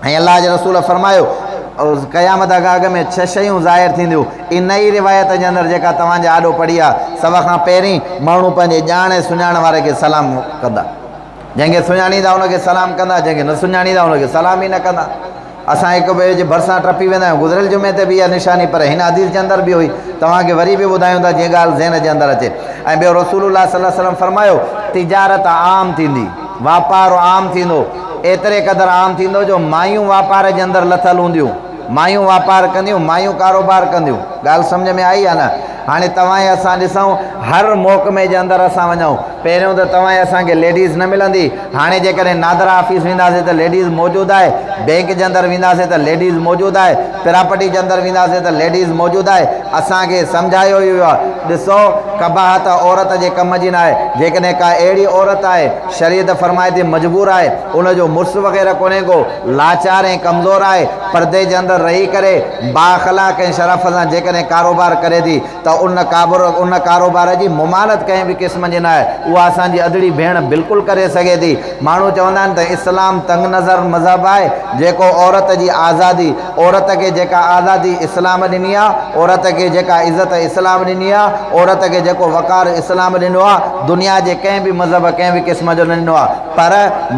ऐं अल्लाह जे रसूल फरमायो क़यामत खां अॻु में 6 शयूं ज़ाहिर थींदियूं। इन ई रिवायत जे अंदरि जेका तव्हांजे आॾो पढ़ी आहे, सभ खां पहिरीं माण्हू पंहिंजे ॼाण ऐं सुञाण वारे खे सलाम कंदा। जंहिंखे सुञाणींदा उनखे सलाम कंदा, जंहिंखे न सुञाणींदा उनखे सलाम ई न कंदा। असां हिक ॿिए जे भरिसां टपी वेंदा आहियूं। गुज़िरियल जुमे ते बि इहा निशानी, पर हिन हदीस जे अंदरि बि हुई। तव्हांखे वरी बि ॿुधायूं था जीअं ॻाल्हि ज़हन जे अंदरि अचे। ऐं ॿियो रसूलुल्लाह सल्लल्लाहु अलैहि वसल्लम फरमायो तिजारत आम थींदी, वापारु आम थींदो। एतिरे क़दुरु आम थींदो जो मायूं वापार जे अंदरि लथल हूंदियूं, मायूं वापारु कंदियूं, मायूं कारोबार कंदियूं। ॻाल्हि सम्झ में आई आहे न? हाणे तव्हां असां ॾिसूं हर मोहकमे जे अंदरि असां वञूं, पहिरियों त तव्हां असांखे लेडीज़ न मिलंदी। हाणे जेकॾहिं नादरा ऑफिस वेंदासीं त लेडीज़ मौजूदु आहे, बैंक जे अंदरि वेंदासीं त लेडीज़ मौजूदु आहे, प्रॉपर्टी जे अंदरि वेंदासीं त लेडीज़ मौजूदु आहे। असांखे सम्झायो ई वियो आहे, ॾिसो कबाहत औरत जे कम जी न आहे। जेकॾहिं का अहिड़ी औरत आहे शरीयत फरमाए थी मजबूर आहे, उनजो मुड़ुसु वग़ैरह कोन्हे को, लाचार ऐं कमज़ोर आहे, पर्दे जे अंदरि रही करे बाख़लाक ऐं शरफ़ सां जेकॾहिं कारोबार करे थी त उन कारोबार जी मुमानत कंहिं बि क़िस्म जी न आहे। उहा असांजी अदड़ी भेण बिल्कुलु करे सघे थी। माण्हू चवंदा आहिनि त इस्लाम तंग नज़र मज़हब आहे, जेको औरत जी आज़ादी, औरत खे जेका आज़ादी इस्लाम ॾिनी आहे, औरत खे जेका इज़त इस्लाम ॾिनी आहे, औरत खे जेको वक़ार इस्लाम ॾिनो आहे, दुनिया जे कंहिं बि मज़हब कंहिं बि क़िस्म जो न ॾिनो आहे। पर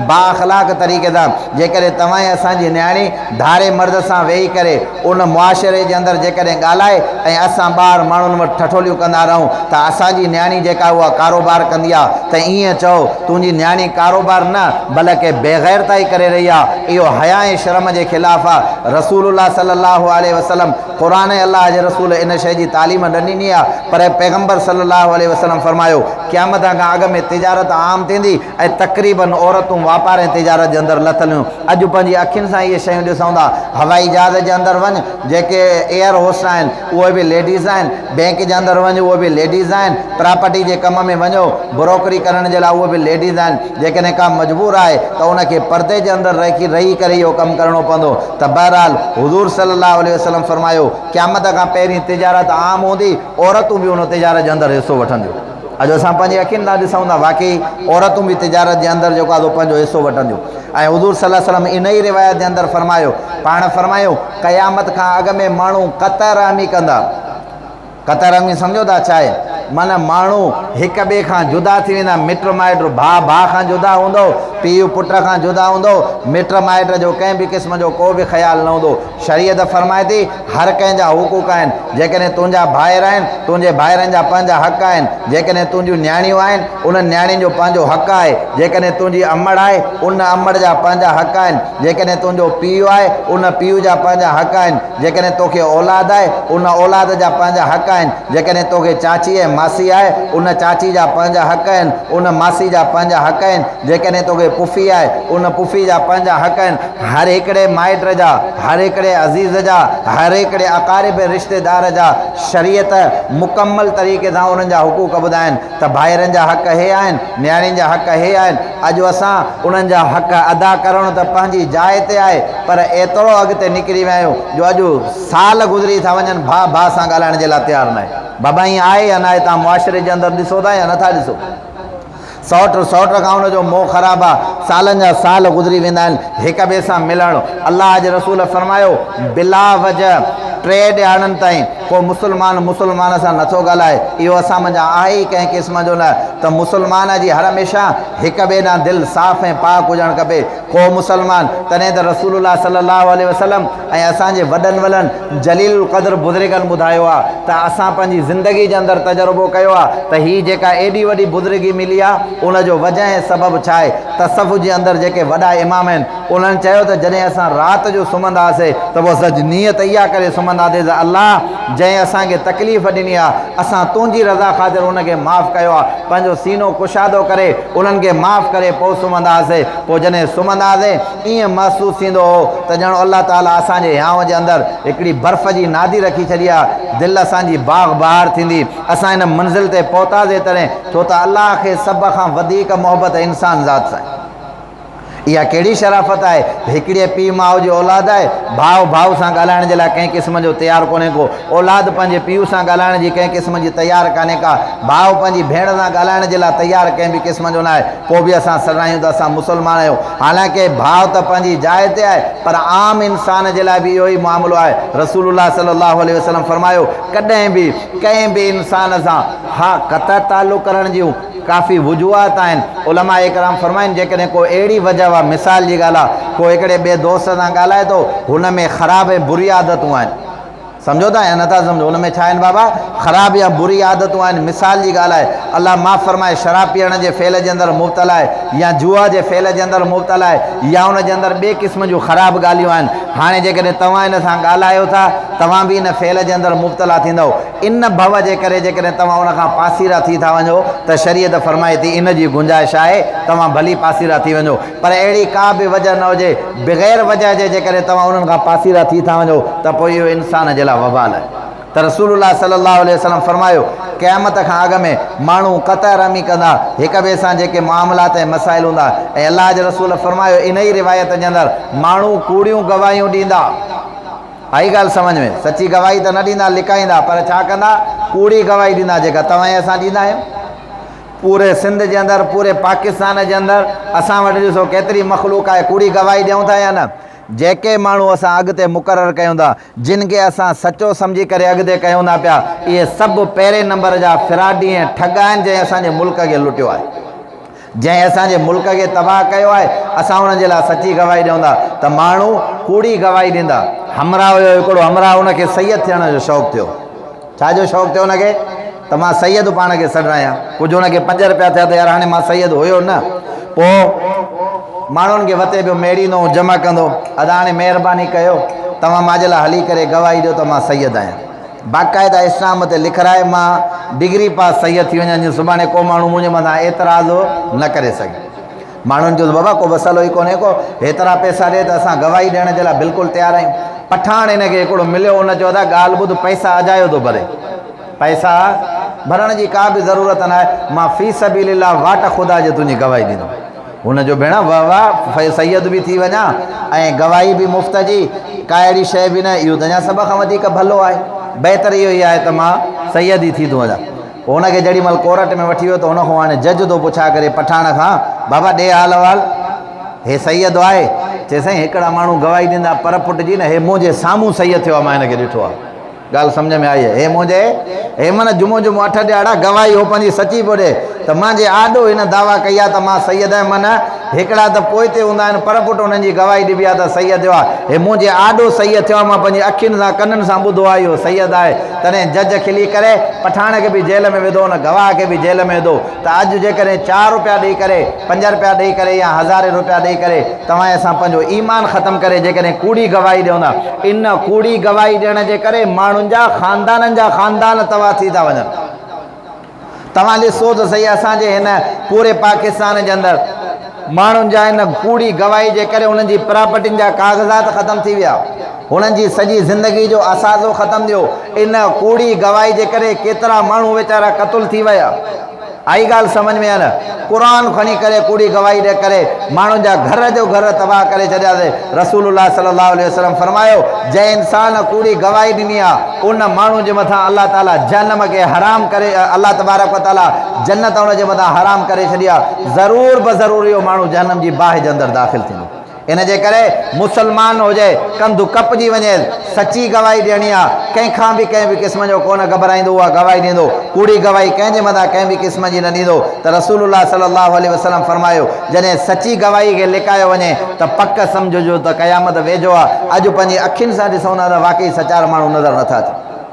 बाख़लाक तरीक़े सां जेकॾहिं तव्हां असांजी न्याणी धारे मर्द सां वेही करे उन मुआशिरे जे अंदरि जेकॾहिं ॻाल्हाए ऐं असां ॿार माण्हुनि वटि ठठोलियूं कंदा रहूं त असांजी न्याणी जेका उहा कारोबार कंदी आहे त ईअं चओ तुंहिंजी न्याणी कारोबार न बल्कि बेग़ैरताई करे रही आहे। इहो हया ऐं शर्म जे ख़िलाफ़ु आहे। रसूलुल्लाह सल्लल्लाहु अलैहि वसल्लम क़ुरान अल्लाह जे रसूल इन शइ जी तालीम ॾिनी आहे। पर पैगम्बर सल्लल्लाहु अलैहि वसल्लम फरमायो क़यामत खां अॻु में तिजारत आम थींदी ऐं तक़रीबन औरतूं वापार ऐं तिजारत जे अंदरि लथलियूं। अॼु पंहिंजी अखियुनि सां इहे शयूं ॾिसूं था। हवाई जहाज़ जे अंदरि वञ, जेके एयर होस्ट आहिनि उहे बि लेडीज़ आहिनि, बैंक जे अंदरि वञ उहे बि लेडीज़ आहिनि, प्रॉपर्टी जे कम में वञो ब्रोकरी करण जे लाइ उहे बि लेडीज़ आहिनि। जेकॾहिं का मजबूर आहे त उनखे पर्दे जे अंदरि रही करे इहो कमु करिणो पवंदो। त बहरहाल हुज़ूर सल्लल्लाहु अलैहि वसल्लम फरमायो क़यामत खां पहिरीं तिजारत आम हूंदी, औरतूं बि उन तिजारत जे अंदरि हिसो वठंदियूं। अॼु असां पंहिंजी अखियुनि सां ॾिसूं था वाक़ई औरतूं बि तिजारत जे अंदरि जेको आहे पंहिंजो हिसो वठंदियूं। ऐं हुज़ूर सल्लल्लाहु अलैहि वसल्लम इन ई रिवायत जे अंदरि फरमायो, पाण फरमायो क़यामत खां अॻु में माण्हू क़तर रहमी कंदा। क़तर रहमी सम्झो था छा आहे? माना माण्हू हिक ॿिए खां जुदा थी वेंदा। मिट माइट भाउ खां जुदा हूंदो, पीउ पुट खां जुदा हूंदो, मिट माइट जो कंहिं बि क़िस्म जो को बि ख़्यालु न हूंदो। शरीयत फरमाए थी हर कंहिंजा हुकूक आहिनि। जेकॾहिं तुंहिंजा भाइर आहिनि, तुंहिंजे भाइरनि जा पंहिंजा हक़ आहिनि। जेकॾहिं तुंहिंजियूं न्याणियूं आहिनि, उन न्याणियुनि जो पंहिंजो हक़ु आहे। जेकॾहिं तुंहिंजी अमड़ आहे, उन अमड़ जा पंहिंजा हक़ आहिनि। जेकॾहिं तुंहिंजो पीउ आहे, उन पीउ जा पंहिंजा हक़ आहिनि। जेकॾहिं तोखे औलाद आहे, उन औलाद जा पंहिंजा हक़ आहिनि। जेकॾहिं तोखे चाची ऐं मासी आहे, उन चाची जा पंहिंजा हक़ आहिनि, उन मासी जा पंहिंजा हक़ आहिनि। जेकॾहिं तोखे पुफी आहे, उन पुफी जा पंहिंजा हक़ आहिनि। हर हिकिड़े माइट जा, हर हिकिड़े अज़ीज़ जा, हर हिकिड़े अक़ारिब रिश्तेदार जा शरीयत मुकमल तरीक़े सां उन्हनि जा हुकूक ॿुधाइनि त भाइरनि जा हक़ हे आहिनि, न्याणियुनि जा हक़ हे आहिनि। अॼु असां उन्हनि जा हक़ अदा करणु त पंहिंजी जाइ ते आहे, पर एतिरो अॻिते निकिरी विया आहियूं जो अॼु साल गुज़री था वञनि, भाउ सां ॻाल्हाइण जे लाइ तयारु न आहे। बाबा ईअं आहे या न आहे? तव्हां मुआशिरे जे अंदरि ॾिसो था या नथा ॾिसो? सौट खां उनजो मोह ख़राबु आहे। सालनि जा साल गुज़री वेंदा आहिनि हिक ॿिए सां मिलणु। अल्लाह जे रसूल फरमायो बिला वजह 3 ॾियारनि ताईं को मुसलमान सां नथो ॻाल्हाए। इहो असां मुंहिंजा आहे ई कंहिं क़िस्म जो न। त मुसलमान जी हर हमेशह हिक ॿिए ॾांहुं दिलि साफ़ ऐं पाक हुजणु खपे। को मुसलमान तॾहिं त रसूलुल्लाह सल्लल्लाहु अलैहि वसल्लम ऐं असांजे वॾनि वॾनि जलील क़द्र बुज़ुर्गनि ॿुधायो आहे त असां पंहिंजी ज़िंदगी जे अंदरि तजुर्बो कयो आहे त हीअ जेका एॾी वॾी बुज़ुर्गी मिली आहे उनजो वजह ऐं सबबु छा आहे। तसव्वुफ़ जे अंदरि जेके वॾा इमाम आहिनि उन्हनि चयो त जॾहिं असां राति जो सुम्हंदासीं त पोइ सॼी नियत इहा करे सुम्हंदासीं त अलाह जंहिं असांखे तकलीफ़ ॾिनी आहे असां तुंहिंजी रज़ा ख़ातिर उनखे माफ़ु कयो आहे। पंहिंजो सीनो कुशादो करे उन्हनि खे माफ़ु करे पोइ सुम्हंदासीं। पोइ जॾहिं सुम्हंदासीं ईअं महसूसु थींदो हो त ॼण अल्लाह ताला असांजे हियांव जे अंदरि हिकिड़ी बर्फ़ जी नादी रखी छॾी आहे। दिलि असांजी बाग़ बहार थींदी। असां हिन मंज़िल ते पहुतासीं तॾहिं छो त अलाह खे सभ खां वधीक मोहबत इंसान ज़ात सां। इहा कहिड़ी शराफ़त आहे। हिकिड़े पीउ माउ जी औलाद आहे, भाउ भाउ सां ॻाल्हाइण जे लाइ कंहिं क़िस्म जो तयारु कोन्हे को, औलाद पंहिंजे पीउ सां ॻाल्हाइण जी कंहिं क़िस्म जी तयारु कान्हे का, भाउ पंहिंजी भेण सां ॻाल्हाइण जे लाइ तयारु कंहिं बि क़िस्म जो न आहे। पोइ बि असां सॾायूं त असां मुस्लमान आहियूं। हालांकि भाउ त पंहिंजी जाइ ते आहे, पर आम इंसान जे लाइ बि इहो ई मामिलो आहे। रसूलुल्लाह सल्लल्लाहु अलैहि वसल्लम फरमायो, कॾहिं बि कंहिं बि इंसान सां हा क़तअ ताल्लुक़ करण जूं काफ़ी वजूहात आहिनि। उलमा इकराम फरमाइनि, जेकॾहिं को अहिड़ी वजह आहे, मिसाल जी ॻाल्हि आहे, को हिकिड़े ॿिए दोस्त सां ॻाल्हाए थो, हुन में ख़राबु ऐं बुरी आदतूं आहिनि, सम्झो था या नथा सम्झो? हुन में छा आहिनि बाबा? ख़राबु या बुरी आदतूं आहिनि। मिसाल जी ॻाल्हि आहे, अलाह माफ़ फरमाए, शराब पीअण जे फेल जे अंदरि मुब्तल आहे, या जुआ जे फेल जे अंदरि मुब्तल आहे, या उन जे अंदरि ॿिए क़िस्म जूं ख़राबु ॻाल्हियूं आहिनि। हाणे जेकॾहिं तव्हां इन सां ॻाल्हायो था, तव्हां बि इन फेल जे अंदरि मुब्तला थींदव। इन भव जे करे जेकॾहिं तव्हां उन खां पासीरा थी था वञो त शरीयत फरमाए थी इन जी गुंजाइश आहे तव्हां भली पासीरा थी वञो। पर अहिड़ी का बि वजह न हुजे, बग़ैर वजह जे जेकॾहिं तव्हां उन्हनि खां पासीरा थी था वञो त पोइ इहो इंसान जे लाइ वबाल आहे। त रसूलुल्लाह सल्लल्लाहु अलैहि वसल्लम फरमायो, क़यामत खां अॻु में माण्हू क़तअ रमी कंदा, हिक ॿिए सां जेके मामलात ऐं मसाइल हूंदा। ऐं अलाह जे रसूल फरमायो, इन ई रिवायत जे अंदरि माण्हू कूड़ियूं गवाहियूं ॾींदा। आई ॻाल्हि सम्झ में? सची गवाही त न ॾींदा, लिकाईंदा, पर छा कंदा? कूड़ी गवाही ॾींदा, जेका तव्हां ऐं असां ॾींदा आहियूं। पूरे सिंध जे अंदरि, पूरे पाकिस्तान जे अंदरि असां वटि ॾिसो केतिरी मख़लूक आहे, कूड़ी गवाही ॾियूं था या न? जेके माण्हू असां अॻिते मुक़ररु कयूं था, जिन खे असां सचो सम्झी करे अॻिते कयूं था पिया, इहे सभु पहिरें नंबर जा फिराडी ऐं ठग आहिनि, जंहिं असांजे मुल्क खे लुटियो आहे, जंहिं असांजे मुल्क खे तबाह कयो आहे। असां उन्हनि जे लाइ सची गवाही ॾियूं था त माण्हू कूड़ी गवाही ॾींदा। हमरा हुयो हिकिड़ो, हमरा हुनखे सैयद थियण जो शौक़ु थियो। छाजो शौक़ु थियो हुनखे? त मां सैयद पाण खे सॾायां। कुझु हुनखे 5 रुपया थिया त यार हाणे मां सैयद हुयो न। पोइ माण्हुनि खे वते पियो मेड़ींदो, जमा कंदो, अदा हाणे महिरबानी कयो, तव्हां मां जे लाइ हली करे गवाही ॾियो त मां सैयद आहियां। बाक़ाइदा इस्लाम ते लिखराए मां डिग्री पास सैयद थी वञा, जीअं सुभाणे को माण्हू मुंहिंजे मथां एतिराज़ु न करे सघे। माण्हुनि चयो बाबा को मसालो ई कोन्हे को, हेतिरा पैसा ॾे त असां गवाही ॾियण जे लाइ बिल्कुलु तयारु आहियूं। पठान हिनखे हिकिड़ो मिलियो, हुन चयो था ॻाल्हि ॿुध, पैसा अजायो थो भरे, पैसा भरण जी का बि ज़रूरत न आहे, मां फी सबीलिल्लाह वाट ख़ुदा जे तुंहिंजी गवाही ॾींदुमि। हुनजो भेण वाह वाह, सैयद बि थी वञा ऐं गवाही बि मुफ़्त जी, का अहिड़ी शइ बि न, इहो त अञा सभ खां वधीक भलो आहे। बहितर इहो ई आहे त मां सैयद ई थी थो वञा। हुनखे जेॾी महिल कोर्ट में वठी वियो त हुनखां हाणे जज थो पुछा करे पठाण खां, बाबा ॾे हाल अहिवाल, हे सैयद आहे? चए साईं हिकिड़ा माण्हू गवाही ॾींदा, पर पुटजी न, हे मुंहिंजे साम्हूं सैयद थियो आहे, मां हिनखे ॾिठो आहे। ॻाल्हि सम्झ में आई आहे? हे मुंहिंजे, हे मन जुमो जुमो 8 ॾियारा गवाही हो पंहिंजी सची पियो ॾे त मुंहिंजे आॾो हिन दावा कई आहे त मां सैयद आहियां। मन हिकिड़ा त पोइ ते हूंदा आहिनि, पर पुट हुननि जी गवाही ॾिबी आहे त सैयद थियो आहे। हे मुंहिंजे आॾो सैयद थियो आहे, मां पंहिंजी अखियुनि सां कननि सां ॿुधो आहे इहो सैयद आहे। तॾहिं जज खिली करे पठाण खे बि जेल में विधो, हुन गवाह खे बि जेल में विधो। त अॼु जेकॾहिं 4 रुपया ॾेई करे, 5 रुपया ॾेई करे, या 1000 रुपया ॾेई करे तव्हां असां पंहिंजो ईमान ख़तमु करे जेकॾहिं कूड़ी गवाही ॾियूं था, इन कूड़ी गवाही ॾियण जे करे माण्हुनि जा ख़ानदाननि जा ख़ानदान तबाह थी था वञनि। तव्हां ॾिसो त सही, असांजे हिन पूरे पाकिस्तान जे अंदरि माण्हुनि जा इन कूड़ी गवाही जे करे उन्हनि जी प्रॉपर्टियुनि जा काग़ज़ात ख़तमु थी विया, हुननि जी सॼी ज़िंदगी जो असाज़ो ख़तमु थियो। इन कूड़ी गवाही जे करे केतिरा माण्हू वीचारा क़तल थी विया। आई ॻाल्हि सम्झ में आहे न? क़ुरान खणी करे कूड़ी गवाही ॾे करे माण्हुनि जा घर जो घर तबाह करे छॾियासीं। रसूलुल्लाह सल्लल्लाहु अलैहि वसल्लम फरमायो, जंहिं इंसान कूड़ी गवाही ॾिनी आहे उन माण्हू जे मथां अलाह ताला जहन्नम खे हराम करे, अलाह तबारक व ताला जन्नत उन जे मथां हराम करे छॾी आहे। ज़रूर बज़रूर इहो माण्हू जहन्नम जी बाहि जे अंदरि दाख़िल थींदो। इन जे करे मुसलमान हुजे, कंधु कपजी वञे, सची गवाही ॾियणी आहे, कंहिंखां बि कंहिं बि क़िस्म जो कोन घबराईंदो, उहा गवाही ॾींदो। कूड़ी गवाही कंहिंजे मथां कंहिं बि क़िस्म जी न ॾींदो। त रसूलुल्लाह सल्लल्लाहु अलैहि वसल्लम फरमायो, जॾहिं सची गवाही खे लिकायो वञे त पक सम्झिजो त क़यामत वेझो आहे। अॼु पंहिंजी अखियुनि सां ॾिसूं था त वाक़ई सचार माण्हू नज़र नथा अचनि।